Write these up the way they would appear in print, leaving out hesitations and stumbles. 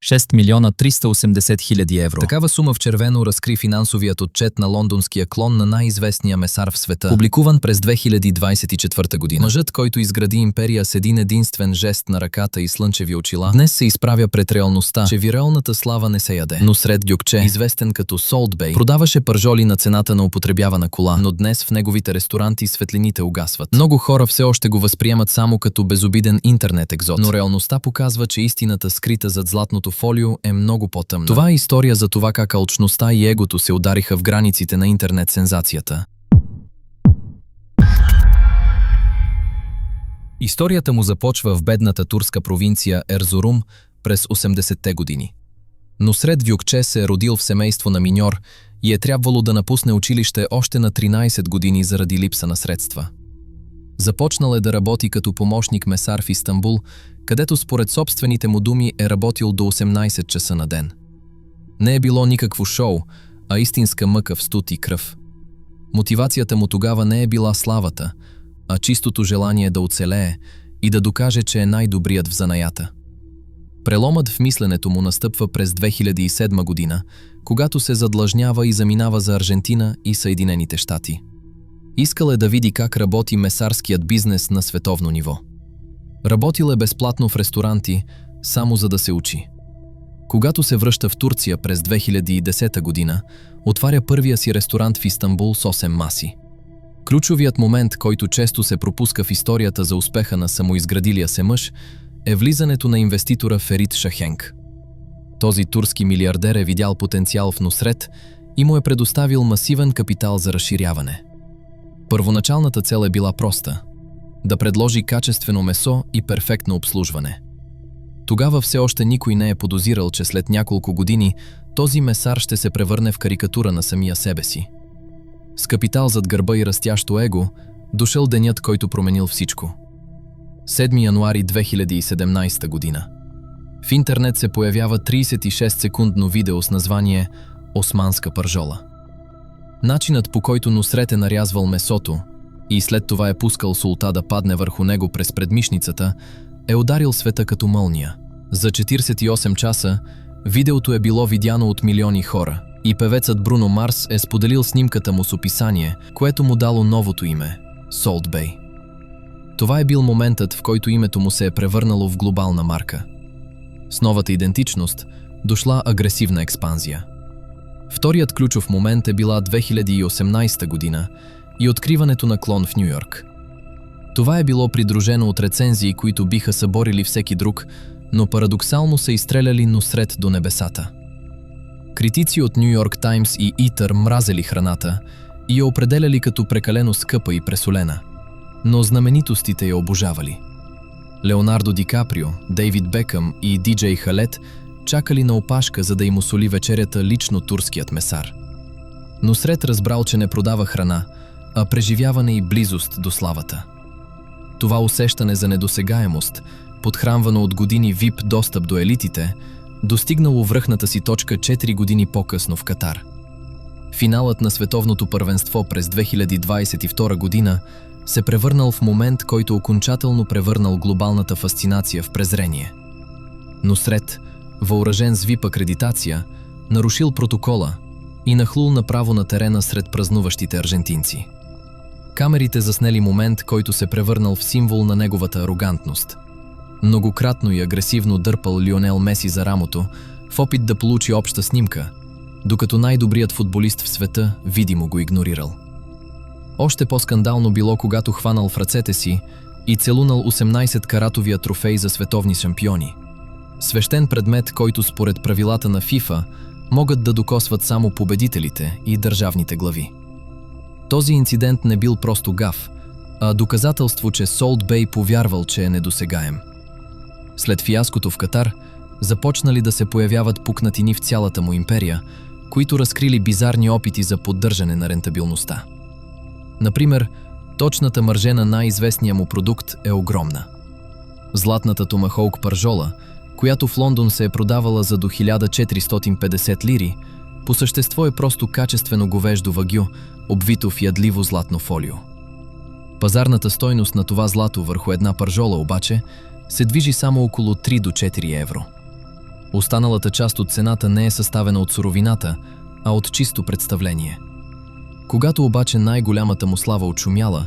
6 милиона 380 хиляди евро. Такава сума в червено разкри финансовият отчет на лондонския клон на най-известния месар в света, публикуван през 2024 година. Мъжът, който изгради империя с един единствен жест на ръката и слънчеви очила, днес се изправя пред реалността, че виралната слава не се яде. Нусрет Гюкче, известен като Salt Bae, продаваше пържоли на цената на употребявана кола, но днес в неговите ресторанти светлините угасват. Много хора все още го възприемат само като безобиден интернет екзот, но реалността показва, че истината, скрита зад златното фолио, е много по-тъмна. Това е история за това как алчността и егото се удариха в границите на интернет сензацията. Историята му започва в бедната турска провинция Ерзурум през 80-те години. Нусрет Гюкче се е родил в семейство на миньор и е трябвало да напусне училище още на 13 години заради липса на средства. Започнал е да работи като помощник месар в Истанбул, където според собствените му думи е работил до 18 часа на ден. Не е било никакво шоу, а истинска мъка в студ и кръв. Мотивацията му тогава не е била славата, а чистото желание да оцелее и да докаже, че е най-добрият в занаята. Преломът в мисленето му настъпва през 2007 година, когато се задлъжнява и заминава за Аржентина и Съединените щати. Искал е да види как работи месарският бизнес на световно ниво. Работил е безплатно в ресторанти, само за да се учи. Когато се връща в Турция през 2010 година, отваря първия си ресторант в Истанбул с 8 маси. Ключовият момент, който често се пропуска в историята за успеха на самоизградилия се мъж, е влизането на инвеститора Ферит Шахенк. Този турски милиардер е видял потенциал в Нусрет и му е предоставил масивен капитал за разширяване. Първоначалната цел е била проста – да предложи качествено месо и перфектно обслужване. Тогава все още никой не е подозирал, че след няколко години този месар ще се превърне в карикатура на самия себе си. С капитал зад гърба и растящо его, дошъл денят, който променил всичко. 7 януари 2017 година. В интернет се появява 36-секундно видео с название «Османска пържола». Начинът, по който Нусрет е нарязвал месото и след това е пускал султа да падне върху него през предмишницата, е ударил света като мълния. За 48 часа видеото е било видяно от милиони хора и певецът Бруно Марс е споделил снимката му с описание, което му дало новото име – Salt Bae. Това е бил моментът, в който името му се е превърнало в глобална марка. С новата идентичност дошла агресивна експанзия. Вторият ключов момент е била 2018 година и откриването на клон в Нью-Йорк. Това е било придружено от рецензии, които биха съборили всеки друг, но парадоксално са изстреляли Нусрет до небесата. Критици от Нью Йорк Таймс и Итър мразели храната и я определяли като прекалено скъпа и пресолена, но знаменитостите я обожавали. Леонардо Ди Каприо, Дейвид Бекъм и Диджей Халед чакали на опашка, за да им усоли вечерята лично турският месар. Нусрет разбрал, че не продава храна, а преживяване и близост до славата. Това усещане за недосегаемост, подхранвано от години VIP достъп до елитите, достигнало връхната си точка 4 години по-късно в Катар. Финалът на световното първенство през 2022 година се превърнал в момент, който окончателно превърнал глобалната фасцинация в презрение. Нусрет, въоръжен с VIP акредитация, нарушил протокола и нахлул направо на терена сред празнуващите аржентинци. Камерите заснели момент, който се превърнал в символ на неговата арогантност. Многократно и агресивно дърпал Лионел Меси за рамото в опит да получи обща снимка, докато най-добрият футболист в света видимо го игнорирал. Още по-скандално било, когато хванал в ръцете си и целунал 18-каратовия трофей за световни шампиони. Свещен предмет, който според правилата на FIFA могат да докосват само победителите и държавните глави. Този инцидент не бил просто гаф, а доказателство, че Salt Bae повярвал, че е недосегаем. След фиаското в Катар, започнали да се появяват пукнатини в цялата му империя, които разкрили бизарни опити за поддържане на рентабилността. Например, точната марже на най-известния му продукт е огромна. Златната томахоук пържола, която в Лондон се е продавала за до 1450 лири, по същество е просто качествено говеждо вагю, обвито в ядливо златно фолио. Пазарната стойност на това злато върху една пържола обаче се движи само около 3 до 4 евро. Останалата част от цената не е съставена от суровината, а от чисто представление. Когато обаче най-голямата му слава отшумяла,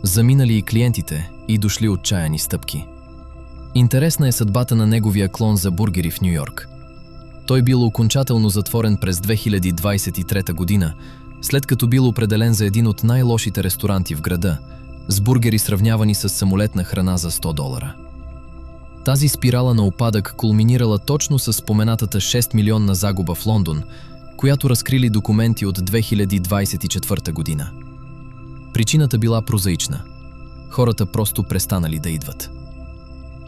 заминали и клиентите и дошли отчаяни стъпки. Интересна е съдбата на неговия клон за бургери в Ню-Йорк. Той бил окончателно затворен през 2023 година, след като бил определен за един от най-лошите ресторанти в града, с бургери сравнявани с самолетна храна за $100. Тази спирала на упадък кулминирала точно с споменатата 6 милионна загуба в Лондон, която разкрили документи от 2024 година. Причината била прозаична. Хората просто престанали да идват.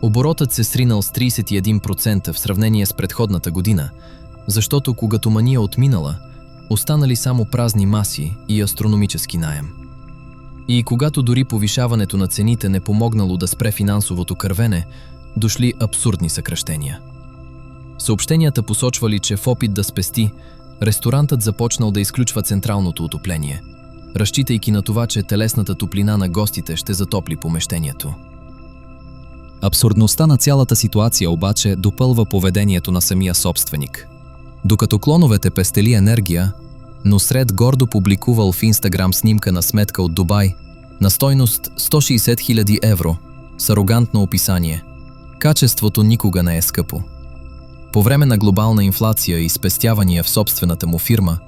Оборотът се сринал с 31% в сравнение с предходната година, защото когато мания отминала, останали само празни маси и астрономически наем. И когато дори повишаването на цените не помогнало да спре финансовото кървене, дошли абсурдни съкращения. Съобщенията посочвали, че в опит да спести, ресторантът започнал да изключва централното отопление, разчитайки на това, че телесната топлина на гостите ще затопли помещението. Абсурдността на цялата ситуация обаче допълва поведението на самия собственик. Докато клоновете пестели енергия, Нусрет гордо публикувал в Инстаграм снимка на сметка от Дубай на стойност 160 000 евро с арогантно описание: "Качеството никога не е скъпо." По време на глобална инфлация и спестявания в собствената му фирма,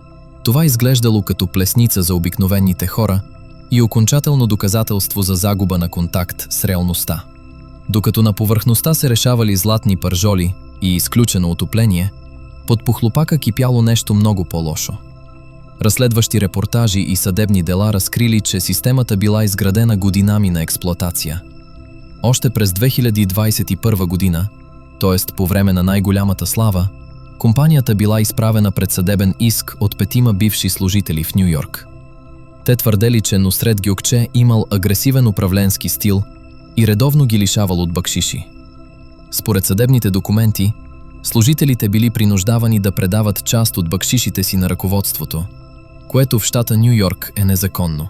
това изглеждало като плесница за обикновените хора и окончателно доказателство за загуба на контакт с реалността. Докато на повърхността се решавали златни пържоли и изключено отопление, под похлупака кипяло нещо много по-лошо. Разследващи репортажи и съдебни дела разкрили, че системата била изградена годинами на експлоатация. Още през 2021 година, т.е. по време на най-голямата слава, компанията била изправена пред съдебен иск от 5 бивши служители в Ню-Йорк. Те твърдели, че Нусрет Гюкче имал агресивен управленски стил и редовно ги лишавал от бакшиши. Според съдебните документи, служителите били принуждавани да предават част от бакшишите си на ръководството, което в щата Ню-Йорк е незаконно.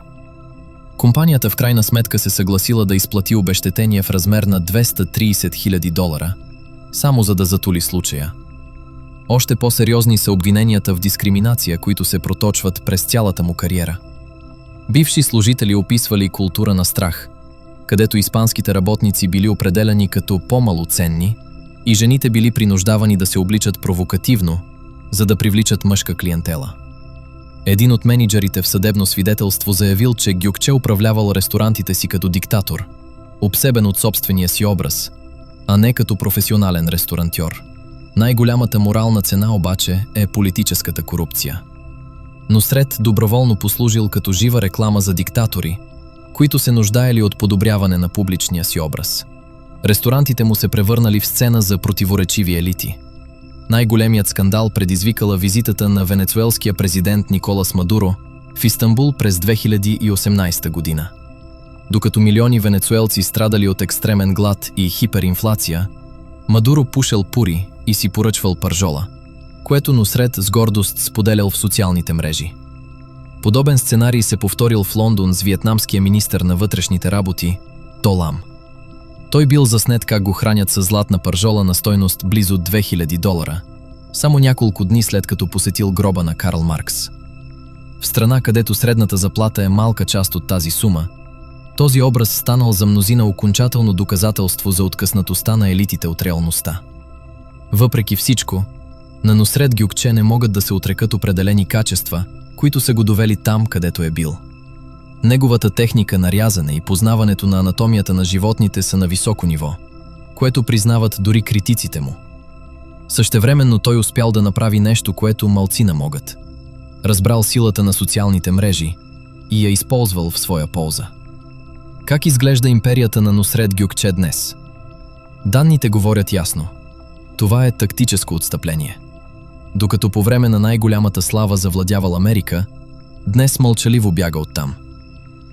Компанията в крайна сметка се съгласила да изплати обезщетение в размер на $230 000, само за да затули случая. Още по-сериозни са обвиненията в дискриминация, които се проточват през цялата му кариера. Бивши служители описвали култура на страх, където испанските работници били определени като по-малоценни и жените били принуждавани да се обличат провокативно, за да привличат мъжка клиентела. Един от мениджърите в съдебно свидетелство заявил, че Гюкче управлявал ресторантите си като диктатор, обсебен от собствения си образ, а не като професионален ресторантьор. Най-голямата морална цена обаче е политическата корупция. Нусрет доброволно послужил като жива реклама за диктатори, които се нуждаели от подобряване на публичния си образ. Ресторантите му се превърнали в сцена за противоречиви елити. Най-големият скандал предизвикала визитата на венецуелския президент Николас Мадуро в Истанбул през 2018 година. Докато милиони венецуелци страдали от екстремен глад и хиперинфлация, Мадуро пушел пури и си поръчвал пържола, което Нусрет с гордост споделял в социалните мрежи. Подобен сценарий се повторил в Лондон с виетнамския министър на вътрешните работи То Лам. Той бил заснет как го хранят със златна пържола на стойност близо $2000, само няколко дни след като посетил гроба на Карл Маркс. В страна, където средната заплата е малка част от тази сума, този образ станал за мнозина окончателно доказателство за откъснатостта на елитите от реалността. Въпреки всичко, на Нусрет Гюкче не могат да се отрекат определени качества, които са го довели там, където е бил. Неговата техника на рязане и познаването на анатомията на животните са на високо ниво, което признават дори критиците му. Същевременно той успял да направи нещо, което малцина могат. Разбрал силата на социалните мрежи и я използвал в своя полза. Как изглежда империята на Нусрет Гюкче днес? Данните говорят ясно. Това е тактическо отстъпление. Докато по време на най-голямата слава завладявал Америка, днес мълчаливо бяга оттам.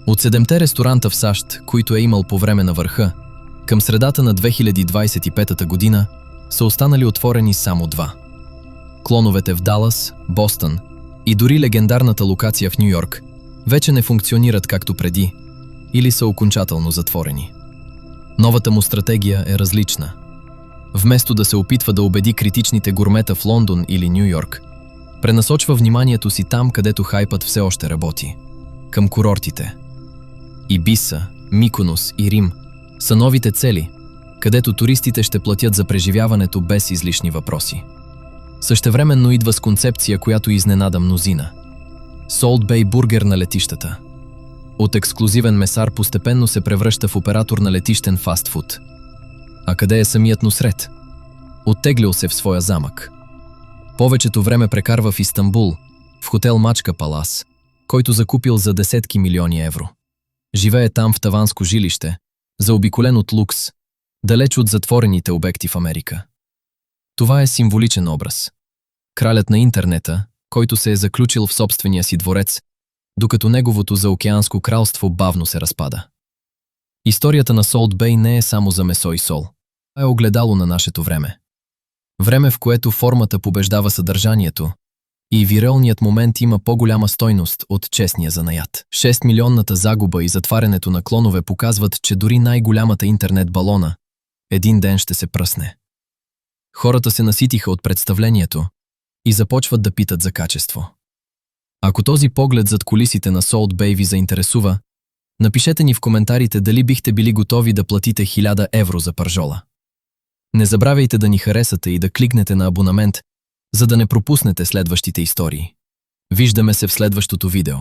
От 7-те ресторанта в САЩ, които е имал по време на върха, към средата на 2025 година са останали отворени само 2. Клоновете в Далас, Бостън и дори легендарната локация в Ню-Йорк вече не функционират както преди или са окончателно затворени. Новата му стратегия е различна. Вместо да се опитва да убеди критичните гурмета в Лондон или Ню Йорк, пренасочва вниманието си там, където хайпът все още работи – към курортите. Ибиса, Миконос и Рим са новите цели, където туристите ще платят за преживяването без излишни въпроси. Същевременно идва с концепция, която изненада мнозина. Солт Бей бургер на летищата. От ексклузивен месар постепенно се превръща в оператор на летищен фастфуд. А къде е самият Нусрет? Оттеглил се в своя замък. Повечето време прекарва в Истанбул, в хотел Мачка Палас, който закупил за десетки милиони евро. Живее там в таванско жилище, заобиколен от лукс, далеч от затворените обекти в Америка. Това е символичен образ. Кралят на интернета, който се е заключил в собствения си дворец, докато неговото заокеанско кралство бавно се разпада. Историята на Солт Бей не е само за месо и сол, а е огледало на нашето време. Време, в което формата побеждава съдържанието и виралният момент има по-голяма стойност от честния занаят. 6-милионната загуба и затварянето на клонове показват, че дори най-голямата интернет балона един ден ще се пръсне. Хората се наситиха от представлението и започват да питат за качество. Ако този поглед зад кулисите на Солт Бей ви заинтересува, напишете ни в коментарите дали бихте били готови да платите 1000 евро за пържола. Не забравяйте да ни харесате и да кликнете на абонамент, за да не пропуснете следващите истории. Виждаме се в следващото видео.